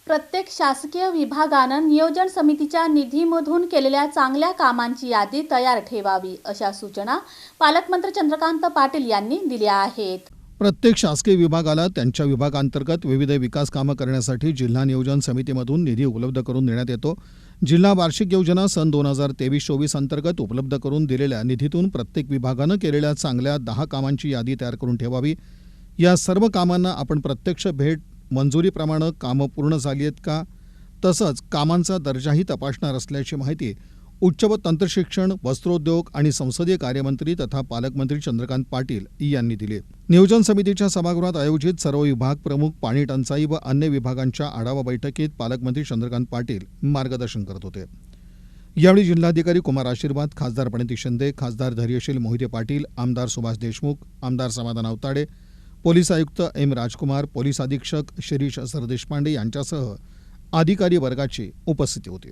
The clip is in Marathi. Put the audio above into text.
प्रत्येक शासकीय विभागानं नियोजन समितीच्या निधीमधून केलेल्या चांगल्या कामांची यादी तयार ठेवावी, अशा सूचना पालकमंत्री चंद्रकांत पाटील यांनी दिल्या आहेत. प्रत्येक शासकीय विभागाला त्यांच्या विभागांतर्गत विविध विकास कामं करण्यासाठी जिल्हा नियोजन समितीमधून निधी उपलब्ध करून देण्यात येतो. जिल्हा वार्षिक योजना सन 2023-24 अंतर्गत उपलब्ध करून दिलेल्या निधीतून प्रत्येक विभागानं केलेल्या चांगल्या 10 कामांची यादी तयार करून ठेवावी. या सर्व कामांना आपण प्रत्यक्ष भेट मंजुरीप्रमाणे कामं पूर्ण झाली आहेत का, तसंच कामांचा दर्जाही तपासणार असल्याची माहिती उच्च व तंत्रशिक्षण, वस्त्रोद्योग आणि संसदीय कार्यमंत्री तथा पालकमंत्री चंद्रकांत पाटील यांनी दिली. नियोजन समितीच्या सभागृहात आयोजित सर्व विभाग प्रमुख, पाणी टंचाई व अन्य विभागांच्या आढावा बैठकीत पालकमंत्री चंद्रकांत पाटील मार्गदर्शन करत होते. यावेळी जिल्हाधिकारी कुमार आशीर्वाद, खासदार प्रणिती शिंदे, खासदार धैर्यशील मोहिते पाटील, आमदार सुभाष देशमुख, आमदार समाधान अवताडे, पोलीस आयुक्त एम राजकुमार, पोलीस अधीक्षक शिरीष सरदेशपांडे यांच्यासह अधिकारी वर्गाची उपस्थिती होती.